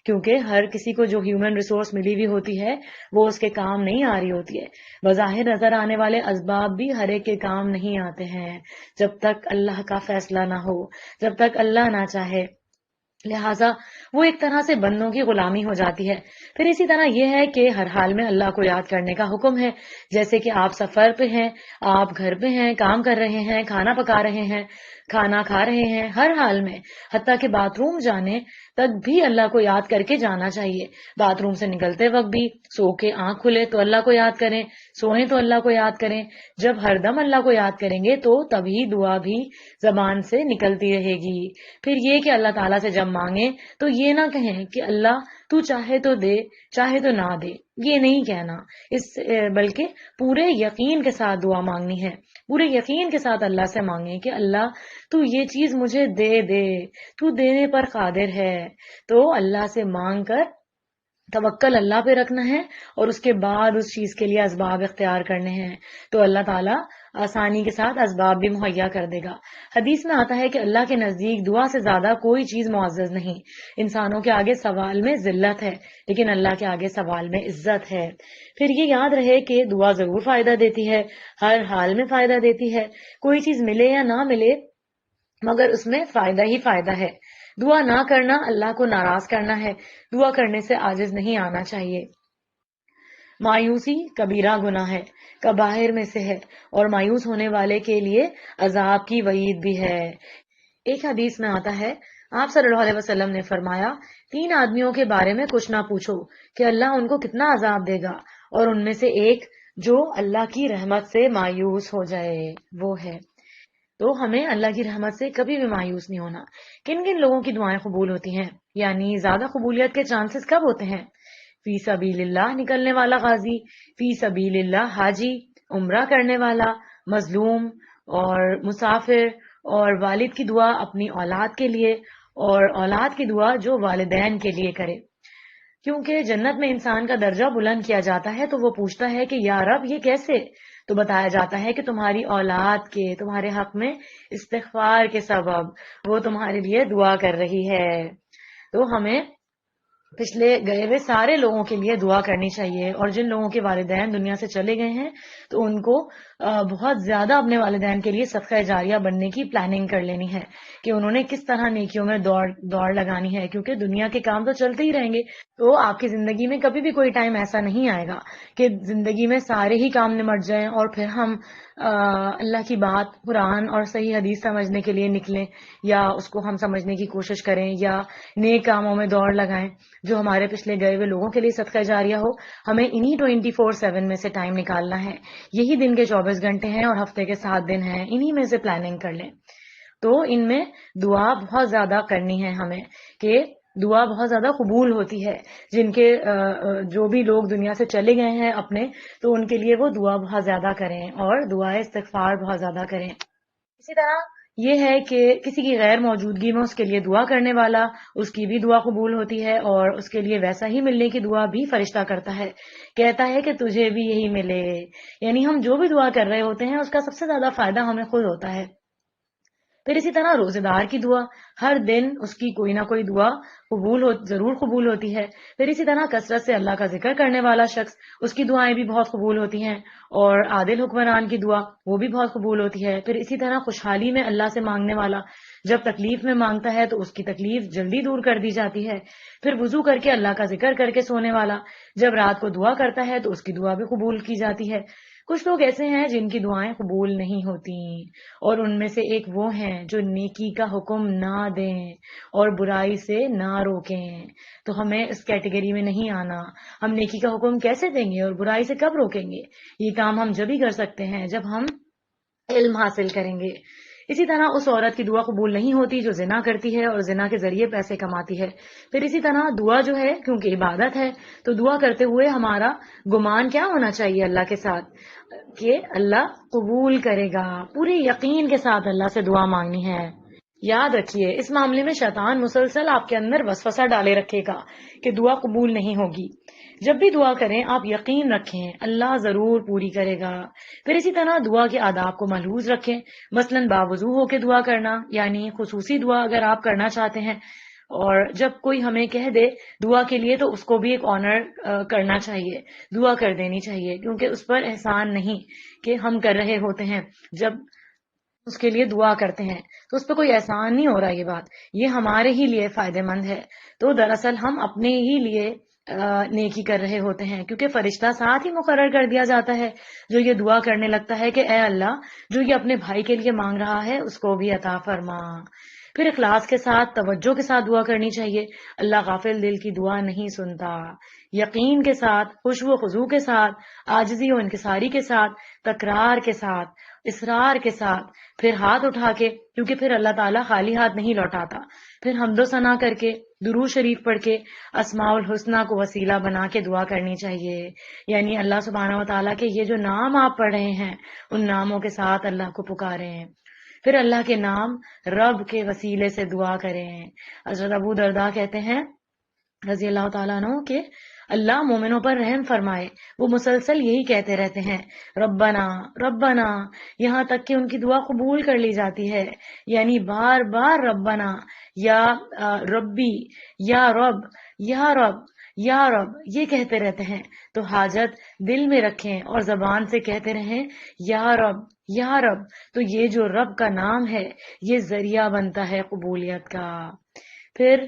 Speaker 2: کیونکہ ہر کسی کو جو ہیومن ریسورس ملی ہوئی ہوتی ہے وہ اس کے کام نہیں آ رہی ہوتی ہے۔ بظاہر نظر آنے والے اسباب بھی ہر ایک کے کام نہیں آتے ہیں جب تک اللہ کا فیصلہ نہ ہو، جب تک اللہ نہ چاہے، لہٰذا وہ ایک طرح سے بندوں کی غلامی ہو جاتی ہے۔ پھر اسی طرح یہ ہے کہ ہر حال میں اللہ کو یاد کرنے کا حکم ہے، جیسے کہ آپ سفر پہ ہیں، آپ گھر پہ ہیں، کام کر رہے ہیں، کھانا پکا رہے ہیں، کھانا کھا رہے ہیں، ہر حال میں، حتیٰ کہ باتھ روم جانے تک بھی اللہ کو یاد کر کے جانا چاہیے۔ باتھ روم سے نکلتے وقت بھی، سو کے آنکھ کھلے تو اللہ کو یاد کریں، سوئیں تو اللہ کو یاد کریں۔ جب ہر دم اللہ کو یاد کریں گے تو تبھی دعا بھی زبان سے نکلتی رہے گی۔ پھر یہ کہ اللہ تعالیٰ سے جب مانگیں تو یہ نہ کہیں کہ اللہ تو چاہے تو دے، چاہے تو نہ دے، یہ نہیں کہنا، بلکہ پورے یقین کے ساتھ دعا مانگنی ہے، پورے یقین کے ساتھ اللہ سے مانگیں کہ اللہ تو یہ چیز مجھے دے دے، تو دینے پر قادر ہے۔ تو اللہ سے مانگ کر توکل اللہ پہ رکھنا ہے اور اس کے بعد اس چیز کے لیے اسباب اختیار کرنے ہیں، تو اللہ تعالیٰ آسانی کے ساتھ اسباب بھی مہیا کر دے گا۔ حدیث میں آتا ہے کہ اللہ کے نزدیک دعا سے زیادہ کوئی چیز معزز نہیں۔ انسانوں کے آگے سوال میں ذلت ہے، لیکن اللہ کے آگے سوال میں عزت ہے۔ پھر یہ یاد رہے کہ دعا ضرور فائدہ دیتی ہے، ہر حال میں فائدہ دیتی ہے، کوئی چیز ملے یا نہ ملے مگر اس میں فائدہ ہی فائدہ ہے۔ دعا نہ کرنا اللہ کو ناراض کرنا ہے، دعا کرنے سے عاجز نہیں آنا چاہیے۔ مایوسی کبیرہ گناہ ہے، کبائر میں سے ہے، اور مایوس ہونے والے کے لیے عذاب کی وعید بھی ہے۔ ایک حدیث میں آتا ہے، آپ صلی اللہ علیہ وسلم نے فرمایا، 3 آدمیوں کے بارے میں کچھ نہ پوچھو کہ اللہ ان کو کتنا عذاب دے گا، اور ان میں سے ایک جو اللہ کی رحمت سے مایوس ہو جائے وہ ہے۔ تو ہمیں اللہ کی رحمت سے کبھی بھی مایوس نہیں ہونا۔ کن کن لوگوں کی دعائیں قبول ہوتی ہیں، یعنی زیادہ قبولیت کے چانسز کب ہوتے ہیں؟ فی سبیل اللہ نکلنے والا غازی، فی سبیل اللہ حاجی، عمرہ کرنے والا، مظلوم اور مسافر، اور والد کی دعا اپنی اولاد کے لیے، اور اولاد کی دعا جو والدین کے لیے کرے، کیونکہ جنت میں انسان کا درجہ بلند کیا جاتا ہے تو وہ پوچھتا ہے کہ یا رب یہ کیسے؟ تو بتایا جاتا ہے کہ تمہاری اولاد کے تمہارے حق میں استغفار کے سبب وہ تمہارے لیے دعا کر رہی ہے۔ تو ہمیں پچھلے گئے ہوئے سارے لوگوں کے لیے دعا کرنی چاہیے، اور جن لوگوں کے والدین دنیا سے چلے گئے ہیں تو ان کو بہت زیادہ اپنے والدین کے لیے صدقہ جاریہ بننے کی پلاننگ کر لینی ہے کہ انہوں نے کس طرح نیکیوں میں دوڑ لگانی ہے، کیونکہ دنیا کے کام تو چلتے ہی رہیں گے۔ تو آپ کی زندگی میں کبھی بھی کوئی ٹائم ایسا نہیں آئے گا کہ زندگی میں سارے ہی کام نمٹ جائیں اور پھر ہم اللہ کی بات، قرآن اور صحیح حدیث سمجھنے کے لیے نکلیں، یا اس کو ہم سمجھنے کی کوشش کریں، یا نیک کاموں میں دوڑ لگائیں جو ہمارے پچھلے گئے ہوئے لوگوں کے لیے صدقہ جاریہ ہو۔ ہمیں انہی 24/7 میں سے ٹائم نکالنا ہے، یہی دن کے 24 گھنٹے ہیں اور ہفتے کے 7 دن ہیں، انہی میں سے پلاننگ کر لیں۔ تو ان میں دعا بہت زیادہ کرنی ہے ہمیں، کہ دعا بہت زیادہ قبول ہوتی ہے۔ جن کے جو بھی لوگ دنیا سے چلے گئے ہیں اپنے، تو ان کے لیے وہ دعا بہت زیادہ کریں اور دعائے استغفار بہت زیادہ کریں۔ اسی طرح یہ ہے کہ کسی کی غیر موجودگی میں اس کے لیے دعا کرنے والا، اس کی بھی دعا قبول ہوتی ہے، اور اس کے لیے ویسا ہی ملنے کی دعا بھی فرشتہ کرتا ہے، کہتا ہے کہ تجھے بھی یہی ملے۔ یعنی ہم جو بھی دعا کر رہے ہوتے ہیں اس کا سب سے زیادہ فائدہ ہمیں خود ہوتا ہے۔ پھر اسی طرح روزے دار کی دعا، ہر دن اس کی کوئی نہ کوئی دعا ضرور قبول ہوتی ہے۔ پھر اسی طرح کثرت سے اللہ کا ذکر کرنے والا شخص، اس کی دعائیں بھی بہت قبول ہوتی ہیں، اور عادل حکمران کی دعا وہ بھی بہت قبول ہوتی ہے۔ پھر اسی طرح خوشحالی میں اللہ سے مانگنے والا جب تکلیف میں مانگتا ہے تو اس کی تکلیف جلدی دور کر دی جاتی ہے۔ پھر وضو کر کے اللہ کا ذکر کر کے سونے والا جب رات کو دعا کرتا ہے تو اس کی دعا بھی قبول کی جاتی ہے۔ کچھ لوگ ایسے ہیں جن کی دعائیں قبول نہیں ہوتی، اور ان میں سے ایک وہ ہیں جو نیکی کا حکم نہ دیں اور برائی سے نہ روکیں۔ تو ہمیں اس کیٹیگری میں نہیں آنا۔ ہم نیکی کا حکم کیسے دیں گے اور برائی سے کب روکیں گے؟ یہ کام ہم جب ہی کر سکتے ہیں جب ہم علم حاصل کریں گے۔ اسی طرح اس عورت کی دعا قبول نہیں ہوتی جو زنا کرتی ہے اور زنا کے ذریعے پیسے کماتی ہے۔ پھر اسی طرح دعا جو ہے کیونکہ عبادت ہے تو دعا کرتے ہوئے ہمارا گمان کیا ہونا چاہیے اللہ کے ساتھ کہ اللہ قبول کرے گا، پورے یقین کے ساتھ اللہ سے دعا مانگنی ہے۔ یاد رکھیے اس معاملے میں شیطان مسلسل آپ کے اندر وسوسہ ڈالے رکھے گا کہ دعا قبول نہیں ہوگی۔ جب بھی دعا کریں آپ یقین رکھیں اللہ ضرور پوری کرے گا۔ پھر اسی طرح دعا کے آداب کو ملحوظ رکھیں، مثلاً باوضو ہو کے دعا کرنا، یعنی خصوصی دعا اگر آپ کرنا چاہتے ہیں اور جب کوئی ہمیں کہہ دے دعا کے لیے تو اس کو بھی ایک آنر کرنا چاہیے، دعا کر دینی چاہیے، کیونکہ اس پر احسان نہیں کہ ہم کر رہے ہوتے ہیں جب اس کے لیے دعا کرتے ہیں تو اس پہ کوئی احسان نہیں ہو رہا، یہ بات یہ ہمارے ہی لیے فائدہ مند ہے۔ تو دراصل ہم اپنے ہی لیے نیکی کر رہے ہوتے ہیں، کیونکہ فرشتہ ساتھ ہی مقرر کر دیا جاتا ہے جو یہ دعا کرنے لگتا ہے کہ اے اللہ جو یہ اپنے بھائی کے لیے مانگ رہا ہے اس کو بھی عطا فرما۔ پھر اخلاص کے ساتھ توجہ کے ساتھ دعا کرنی چاہیے، اللہ غافل دل کی دعا نہیں سنتا۔ یقین کے ساتھ، خشوع و خضوع کے ساتھ، عاجزی و انکساری کے ساتھ، تکرار کے ساتھ، اصرار کے ساتھ، پھر ہاتھ اٹھا کے، کیونکہ پھر اللہ تعالیٰ خالی ہاتھ نہیں لوٹاتا، پھر حمد و ثنا کر کے، درود شریف پڑھ کے، اسماء الحسنہ کو وسیلہ بنا کے دعا کرنی چاہیے، یعنی اللہ سبحانہ و تعالیٰ کے یہ جو نام آپ پڑھ رہے ہیں ان ناموں کے ساتھ اللہ کو پکاریں۔ پھر اللہ کے نام رب کے وسیلے سے دعا کریں۔ حضرت ابو درداء کہتے ہیں رضی اللہ تعالیٰ عنہ کہ اللہ مومنوں پر رحم فرمائے، وہ مسلسل یہی کہتے رہتے ہیں ربنا ربنا، یہاں تک کہ ان کی دعا قبول کر لی جاتی ہے، یعنی بار بار ربنا یا ربی یا رب یا رب یا رب یہ کہتے رہتے ہیں۔ تو حاجت دل میں رکھیں اور زبان سے کہتے رہیں یا رب یا رب، تو یہ جو رب کا نام ہے یہ ذریعہ بنتا ہے قبولیت کا۔ پھر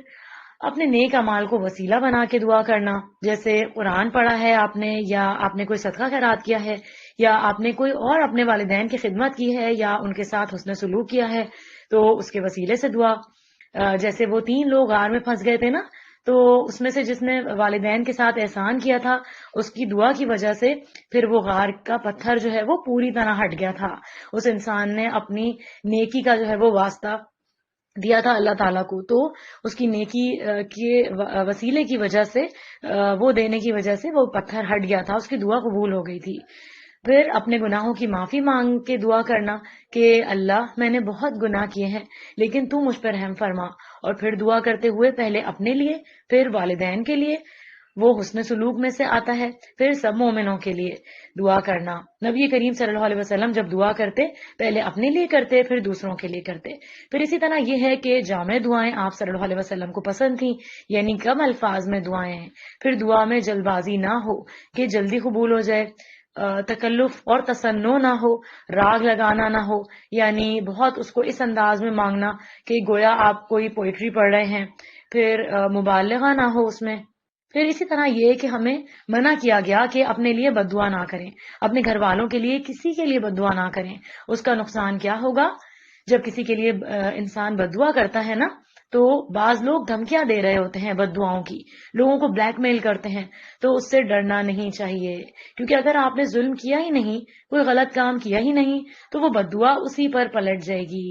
Speaker 2: اپنے نیک اعمال کو وسیلہ بنا کے دعا کرنا، جیسے قرآن پڑھا ہے آپ نے، یا آپ نے کوئی صدقہ خیرات کیا ہے، یا آپ نے کوئی اور اپنے والدین کی خدمت کی ہے یا ان کے ساتھ حسن سلوک کیا ہے تو اس کے وسیلے سے دعا۔ جیسے وہ 3 لوگ غار میں پھنس گئے تھے نا، تو اس میں سے جس نے والدین کے ساتھ احسان کیا تھا اس کی دعا کی وجہ سے پھر وہ غار کا پتھر جو ہے وہ پوری طرح ہٹ گیا تھا۔ اس انسان نے اپنی نیکی کا جو ہے وہ واسطہ دیا تھا اللہ تعالیٰ کو، تو اس کی نیکی کے وسیلے کی وجہ سے وہ دینے کی وجہ سے وہ پتھر ہٹ گیا تھا، اس کی دعا قبول ہو گئی تھی۔ پھر اپنے گناہوں کی معافی مانگ کے دعا کرنا کہ اللہ میں نے بہت گناہ کیے ہیں لیکن تو مجھ پر رحم فرما، اور پھر دعا کرتے ہوئے پہلے اپنے لیے پھر والدین کے لیے، وہ حسن سلوک میں سے آتا ہے، پھر سب مومنوں کے لیے دعا کرنا۔ نبی کریم صلی اللہ علیہ وسلم جب دعا کرتے پہلے اپنے لیے کرتے پھر دوسروں کے لیے کرتے۔ پھر اسی طرح یہ ہے کہ جامع دعائیں آپ صلی اللہ علیہ وسلم کو پسند تھیں، یعنی کم الفاظ میں دعائیں ہیں۔ پھر دعا میں جلد بازی نہ ہو کہ جلدی قبول ہو جائے، تکلف اور تصنع نہ ہو، راگ لگانا نہ ہو، یعنی بہت اس کو اس انداز میں مانگنا کہ گویا آپ کوئی پوئٹری پڑھ رہے ہیں، پھر مبالغہ نہ ہو اس میں۔ پھر اسی طرح یہ کہ ہمیں منع کیا گیا کہ اپنے لیے بد دعا نہ کریں، اپنے گھر والوں کے لیے کسی کے لیے بد دعا نہ کریں۔ اس کا نقصان کیا ہوگا؟ جب کسی کے لیے انسان بد دعا کرتا ہے نا تو بعض لوگ دھمکیاں دے رہے ہوتے ہیں بد دعاؤں کی، لوگوں کو بلیک میل کرتے ہیں، تو اس سے ڈرنا نہیں چاہیے، کیونکہ اگر آپ نے ظلم کیا ہی نہیں، کوئی غلط کام کیا ہی نہیں تو وہ بد دعا اسی پر پلٹ جائے گی،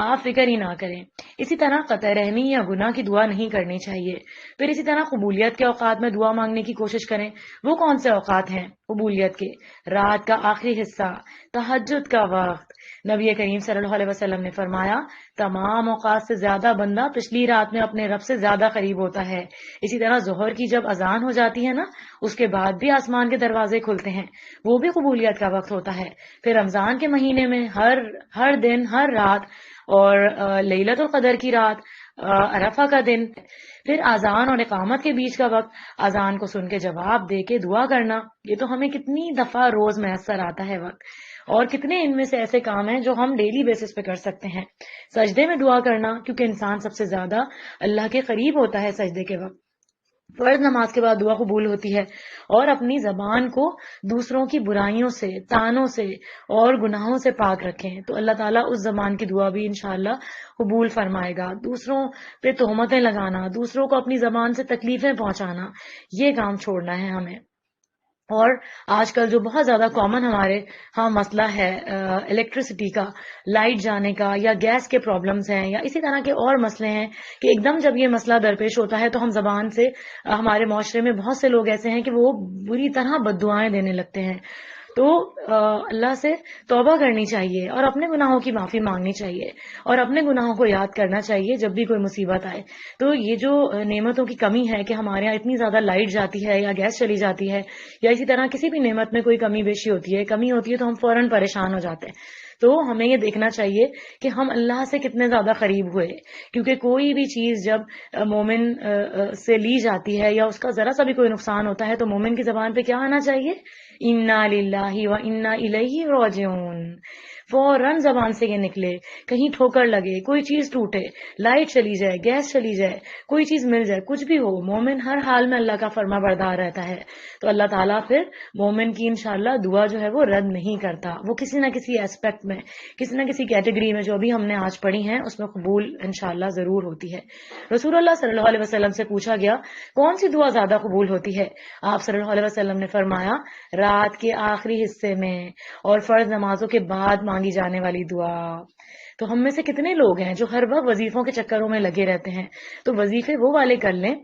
Speaker 2: آپ فکر ہی نہ کریں۔ اسی طرح قطع رحمی یا گناہ کی دعا نہیں کرنی چاہیے۔ پھر اسی طرح قبولیت کے اوقات میں دعا مانگنے کی کوشش کریں۔ وہ کون سے اوقات ہیں قبولیت کے؟ رات کا آخری حصہ، تہجد کا وقت۔ نبی کریم صلی اللہ علیہ وسلم نے فرمایا تمام اوقات سے زیادہ بندہ پچھلی رات میں اپنے رب سے زیادہ قریب ہوتا ہے۔ اسی طرح ظہر کی جب اذان ہو جاتی ہے نا اس کے بعد بھی آسمان کے دروازے کھلتے ہیں، وہ بھی قبولیت کا وقت ہوتا ہے۔ پھر رمضان کے مہینے میں ہر دن ہر رات، اور لیلۃ القدر کی رات، عرفہ کا دن، پھر اذان اور اقامت کے بیچ کا وقت، اذان کو سن کے جواب دے کے دعا کرنا، یہ تو ہمیں کتنی دفعہ روز میسر آتا ہے وقت، اور کتنے ان میں سے ایسے کام ہیں جو ہم ڈیلی بیسس پہ کر سکتے ہیں۔ سجدے میں دعا کرنا، کیونکہ انسان سب سے زیادہ اللہ کے قریب ہوتا ہے سجدے کے وقت، فرض نماز کے بعد دعا قبول ہوتی ہے، اور اپنی زبان کو دوسروں کی برائیوں سے، طعنوں سے اور گناہوں سے پاک رکھیں تو اللہ تعالیٰ اس زبان کی دعا بھی انشاءاللہ قبول فرمائے گا۔ دوسروں پہ تہمتیں لگانا، دوسروں کو اپنی زبان سے تکلیفیں پہنچانا، یہ کام چھوڑنا ہے ہمیں۔ اور آج کل جو بہت زیادہ کامن ہمارے ہاں مسئلہ ہے الیکٹریسٹی کا، لائٹ جانے کا، یا گیس کے پرابلمز ہیں، یا اسی طرح کے اور مسئلے ہیں کہ ایک دم جب یہ مسئلہ درپیش ہوتا ہے تو ہم زبان سے ہمارے معاشرے میں بہت سے لوگ ایسے ہیں کہ وہ بری طرح بد دعائیں دینے لگتے ہیں۔ تو اللہ سے توبہ کرنی چاہیے اور اپنے گناہوں کی معافی مانگنی چاہیے، اور اپنے گناہوں کو یاد کرنا چاہیے جب بھی کوئی مصیبت آئے۔ تو یہ جو نعمتوں کی کمی ہے کہ ہمارے یہاں اتنی زیادہ لائٹ جاتی ہے یا گیس چلی جاتی ہے، یا اسی طرح کسی بھی نعمت میں کوئی کمی بیشی ہوتی ہے، کمی ہوتی ہے تو ہم فوراً پریشان ہو جاتے ہیں۔ تو ہمیں یہ دیکھنا چاہیے کہ ہم اللہ سے کتنے زیادہ قریب ہوئے، کیونکہ کوئی بھی چیز جب مومن سے لی جاتی ہے یا اس کا ذرا سا بھی کوئی نقصان ہوتا ہے تو مومن کی زبان پہ کیا آنا چاہیے؟ انا للہ و انا الیہ راجعون۔ فوراً زبان سے یہ نکلے، کہیں ٹھوکر لگے، کوئی چیز ٹوٹے، لائٹ چلی جائے، گیس چلی جائے، کوئی چیز مل جائے، کچھ بھی ہو، مومن ہر حال میں اللہ کا فرما بردار رہتا ہے۔ تو اللہ تعالیٰ پھر مومن کی انشاءاللہ دعا جو ہے وہ رد نہیں کرتا، وہ کسی نہ کسی ایسپیکٹ میں، کسی نہ کسی کیٹیگری میں جو بھی ہم نے آج پڑھی ہیں اس میں قبول انشاءاللہ ضرور ہوتی ہے۔ رسول اللہ صلی اللہ علیہ وسلم سے پوچھا گیا کون سی دعا زیادہ قبول ہوتی ہے؟ آپ صلی اللہ علیہ وسلم نے فرمایا رات کے آخری حصے میں اور فرض نمازوں کے بعد مانگی جانے والی دعا۔ تو ہم میں سے کتنے لوگ ہیں جو ہر وقت وظیفوں کے چکروں میں لگے رہتے ہیں؟ تو وظیفے وہ والے کر لیں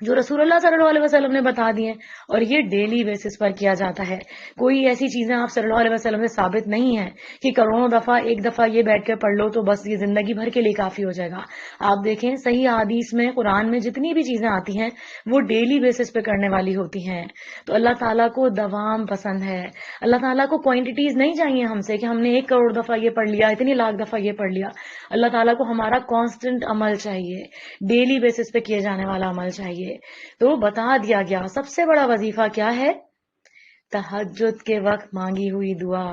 Speaker 2: جو رسول اللہ صلی اللہ علیہ وسلم نے بتا دیے، اور یہ ڈیلی بیسس پر کیا جاتا ہے۔ کوئی ایسی چیزیں آپ صلی اللہ علیہ وسلم سے ثابت نہیں ہیں کہ کروڑوں دفعہ ایک دفعہ یہ بیٹھ کے پڑھ لو تو بس یہ زندگی بھر کے لیے کافی ہو جائے گا۔ آپ دیکھیں صحیح حدیث میں، قرآن میں جتنی بھی چیزیں آتی ہیں وہ ڈیلی بیسس پہ کرنے والی ہوتی ہیں۔ تو اللہ تعالیٰ کو دوام پسند ہے، اللہ تعالیٰ کو کوانٹیٹیز نہیں چاہیے ہم سے کہ ہم نے 1 کروڑ دفعہ یہ پڑھ لیا، اتنی لاکھ دفعہ یہ پڑھ لیا۔ اللہ تعالیٰ کو ہمارا کانسٹنٹ عمل چاہیے، ڈیلی بیسس پہ کیے جانے والا عمل چاہیے۔ تو بتا دیا گیا سب سے بڑا وظیفہ کیا ہے؟ تہجد کے وقت مانگی ہوئی دعا۔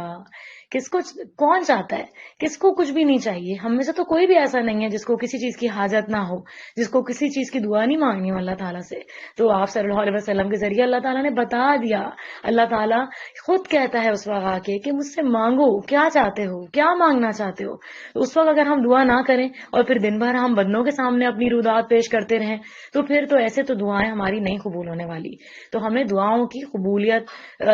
Speaker 2: کس کو کون چاہتا ہے؟ کس کو کچھ بھی نہیں چاہیے؟ ہم میں سے تو کوئی بھی ایسا نہیں ہے جس کو کسی چیز کی حاجت نہ ہو، جس کو کسی چیز کی دعا نہیں مانگنی ہو اللہ تعالیٰ سے۔ تو آپ صلی اللہ علیہ وسلم کے ذریعے اللہ تعالیٰ نے بتا دیا، اللہ تعالیٰ خود کہتا ہے اس وقت آ کے کہ مجھ سے مانگو، کیا چاہتے ہو، کیا مانگنا چاہتے ہو۔ تو اس وقت اگر ہم دعا نہ کریں اور پھر دن بھر ہم بندوں کے سامنے اپنی رودات پیش کرتے رہیں تو پھر تو ایسے تو دعائیں ہماری نہیں قبول ہونے والی۔ تو ہمیں دعاؤں کی قبولیت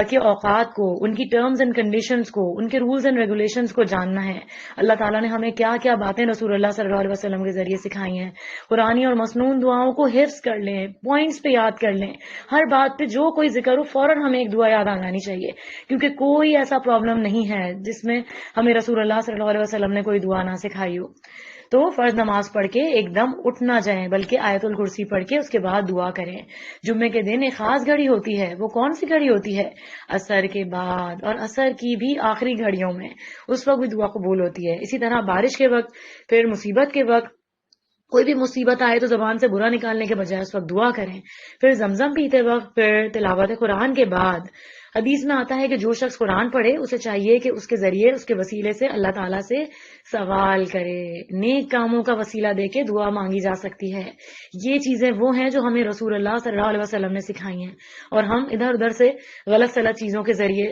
Speaker 2: کے اوقات کو، ان کی ٹرمز اینڈ کنڈیشنز کو، ان کے رولز اینڈ ریگولیشنز کو جاننا ہے۔ اللہ تعالیٰ نے ہمیں کیا کیا باتیں رسول اللہ صلی اللہ علیہ وسلم کے ذریعے سکھائی ہیں۔ قرآنی اور مسنون دعاؤں کو حفظ کر لیں، پوائنٹس پہ یاد کر لیں، ہر بات پہ جو کوئی ذکر ہو فوراً ہمیں ایک دعا یاد آنی چاہیے، کیونکہ کوئی ایسا پرابلم نہیں ہے جس میں ہمیں رسول اللہ صلی اللہ علیہ وسلم نے کوئی دعا نہ سکھائی ہو۔ تو فرض نماز پڑھ کے ایک دم اٹھ نہ جائیں، بلکہ آیت الکرسی پڑھ کے اس کے بعد دعا کریں۔ جمعے کے دن ایک خاص گھڑی ہوتی ہے، وہ کون سی گھڑی ہوتی ہے؟ عصر کے بعد، اور عصر کی بھی آخری گھڑیوں میں، اس وقت بھی دعا قبول ہوتی ہے۔ اسی طرح بارش کے وقت، پھر مصیبت کے وقت، کوئی بھی مصیبت آئے تو زبان سے برا نکالنے کے بجائے اس وقت دعا کریں۔ پھر زمزم پیتے وقت، پھر تلاوت قرآن کے بعد۔ حدیث میں آتا ہے کہ جو شخص قرآن پڑھے اسے چاہیے کہ اس کے ذریعے، اس کے وسیلے سے اللہ تعالیٰ سے سوال کرے، نیک کاموں کا وسیلہ دے کے دعا مانگی جا سکتی ہے۔ یہ چیزیں وہ ہیں جو ہمیں رسول اللہ صلی اللہ علیہ وسلم نے سکھائی ہیں، اور ہم ادھر ادھر سے غلط سلط چیزوں کے ذریعے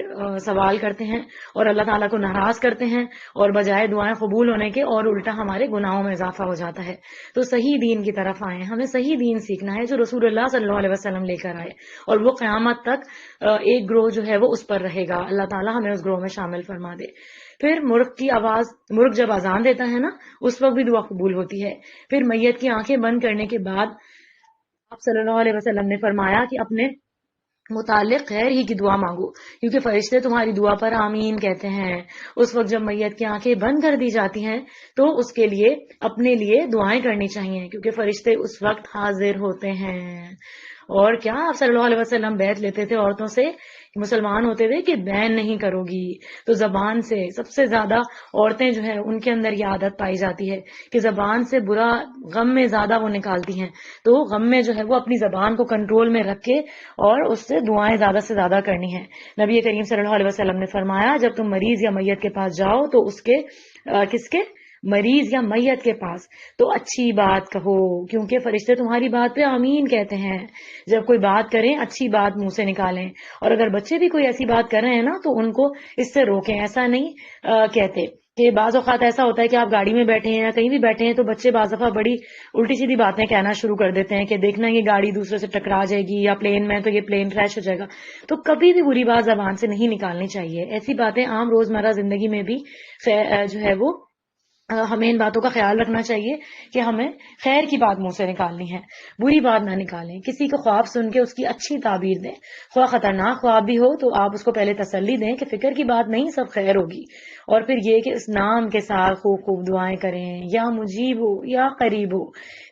Speaker 2: سوال کرتے ہیں اور اللہ تعالیٰ کو ناراض کرتے ہیں، اور بجائے دعائیں قبول ہونے کے اور الٹا ہمارے گناہوں میں اضافہ ہو جاتا ہے۔ تو صحیح دین کی طرف آئیں، ہمیں صحیح دین سیکھنا ہے جو رسول اللہ صلی اللہ علیہ وسلم لے کر آئے، اور وہ قیامت تک ایک گروہ جو ہے وہ اس پر رہے گا۔ اللہ تعالیٰ ہمیں اس گروہ میں شامل فرما دے۔ پھر مرغ جب اذان دیتا ہے نا، اس وقت بھی دعا قبول ہوتی ہے۔ پھر میت کی آنکھیں بند کرنے کے بعد آپ صلی اللہ علیہ وسلم نے فرمایا کہ اپنے متعلق غیر ہی کی دعا مانگو، کیونکہ فرشتے تمہاری دعا پر آمین کہتے ہیں۔ اس وقت جب میت کی آنکھیں بند کر دی جاتی ہیں تو اس کے لیے اپنے لیے دعائیں کرنی چاہیے، کیونکہ فرشتے اس وقت حاضر ہوتے ہیں۔ اور کیا آپ صلی اللہ علیہ وسلم بیعت لیتے تھے عورتوں سے مسلمان ہوتے ہوئے کہ بین نہیں کرو گی؟ تو زبان سے سب سے زیادہ عورتیں جو ہیں ان کے اندر یہ عادت پائی جاتی ہے کہ زبان سے برا غم میں زیادہ وہ نکالتی ہیں، تو غم میں جو ہے وہ اپنی زبان کو کنٹرول میں رکھ کے اور اس سے دعائیں زیادہ سے زیادہ کرنی ہیں۔ نبی کریم صلی اللہ علیہ وسلم نے فرمایا جب تم مریض یا میت کے پاس جاؤ تو اس کے کس کے مریض یا میت کے پاس تو اچھی بات کہو، کیونکہ فرشتے تمہاری بات پہ آمین کہتے ہیں۔ جب کوئی بات کریں اچھی بات منہ سے نکالیں، اور اگر بچے بھی کوئی ایسی بات کر رہے ہیں نا تو ان کو اس سے روکیں۔ ایسا نہیں کہتے کہ بعض اوقات ایسا ہوتا ہے کہ آپ گاڑی میں بیٹھے ہیں یا کہیں بھی بیٹھے ہیں تو بچے بعض دفعہ بڑی الٹی سیدھی باتیں کہنا شروع کر دیتے ہیں کہ دیکھنا یہ گاڑی دوسرے سے ٹکرا جائے گی، یا پلین میں تو یہ پلین کریش ہو جائے گا۔ تو کبھی بھی بری بات زبان سے نہیں نکالنی چاہیے۔ ایسی باتیں عام روزمرہ زندگی میں بھی جو ہے وہ ہمیں ان باتوں کا خیال رکھنا چاہیے کہ ہمیں خیر کی بات منہ سے نکالنی ہے، بری بات نہ نکالیں۔ کسی کو خواب سن کے اس کی اچھی تعبیر دیں، خواہ خطرناک خواب بھی ہو تو آپ اس کو پہلے تسلی دیں کہ فکر کی بات نہیں، سب خیر ہوگی۔ اور پھر یہ کہ اس نام کے ساتھ خوب خوب دعائیں کریں، یا مجیب ہو یا قریب ہو،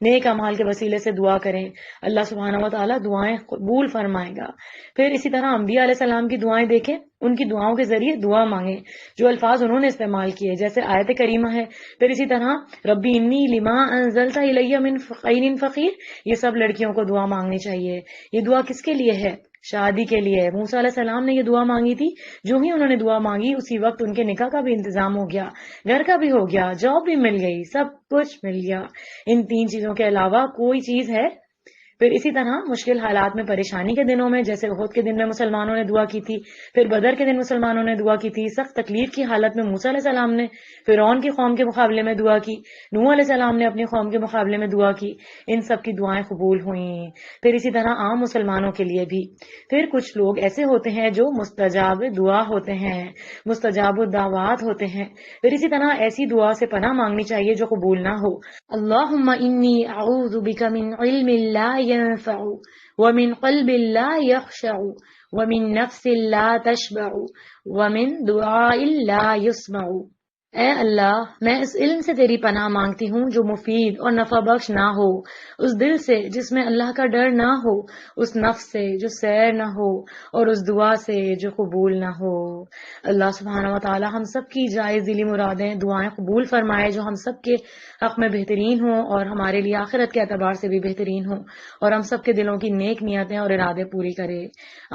Speaker 2: نیک اعمال کے وسیلے سے دعا کریں، اللہ سبحانہ و تعالیٰ دعائیں قبول فرمائے گا۔ پھر اسی طرح انبیاء علیہ السلام کی دعائیں دیکھیں، ان کی دعاؤں کے ذریعے دعا مانگیں، جو الفاظ انہوں نے استعمال کیے جیسے آیت کریمہ ہے۔ پھر اسی طرح ربی انی لما انزلت الی من خیر فقیر، یہ سب لڑکیوں کو دعا مانگنی چاہیے۔ یہ دعا کس کے لیے ہے؟ شادی کے لیے۔ موسیٰ علیہ السلام نے یہ دعا مانگی تھی، جو ہی انہوں نے دعا مانگی اسی وقت ان کے نکاح کا بھی انتظام ہو گیا، گھر کا بھی ہو گیا، جاب بھی مل گئی، سب کچھ مل گیا۔ ان تین چیزوں کے علاوہ کوئی چیز ہے؟ پھر اسی طرح مشکل حالات میں، پریشانی کے دنوں میں، جیسے احد کے دن میں مسلمانوں نے دعا کی تھی، پھر بدر کے دن مسلمانوں نے دعا کی تھی، سخت تکلیف کی حالت میں موسیٰ علیہ السلام نے فرعون کی قوم کے مقابلے میں دعا کی، نوح علیہ السلام نے اپنی قوم کے مقابلے میں دعا کی، ان سب کی دعائیں قبول ہوئیں۔ پھر اسی طرح عام مسلمانوں کے لیے بھی۔ پھر کچھ لوگ ایسے ہوتے ہیں جو مستجاب دعا ہوتے ہیں، مستجاب الدعوات ہوتے ہیں، پھر اسی طرح ایسی دعا سے پناہ مانگنی چاہیے جو قبول نہ ہو۔ اللہم انی اعوذ بک من علم لا ينفع ومن قلب لا يخشع ومن نفس لا تشبع ومن دعاء لا يسمع۔ اے اللہ، میں اس علم سے تیری پناہ مانگتی ہوں جو مفید اور نفع بخش نہ ہو، اس دل سے جس میں اللہ کا ڈر نہ ہو، اس نفس سے جو سیر نہ ہو، اور اس دعا سے جو قبول نہ ہو۔ اللہ سبحانہ و تعالی ہم سب کی جائز دلی مرادیں دعائیں قبول فرمائے جو ہم سب کے حق میں بہترین ہوں اور ہمارے لیے آخرت کے اعتبار سے بھی بہترین ہوں، اور ہم سب کے دلوں کی نیک نیتیں اور ارادے پوری کرے۔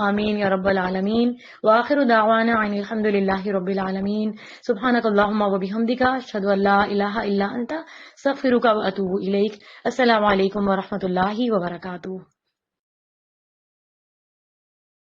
Speaker 2: آمین یا رب العالمین۔ وآخر دعوانا ان الحمد للہ رب العالمین۔ سبحانک اللہم وبحمدک، اشہد ان لا الہ الا انت، استغفرک واتوب الیک۔ السلام علیکم ورحمۃ اللہ وبرکاتہ۔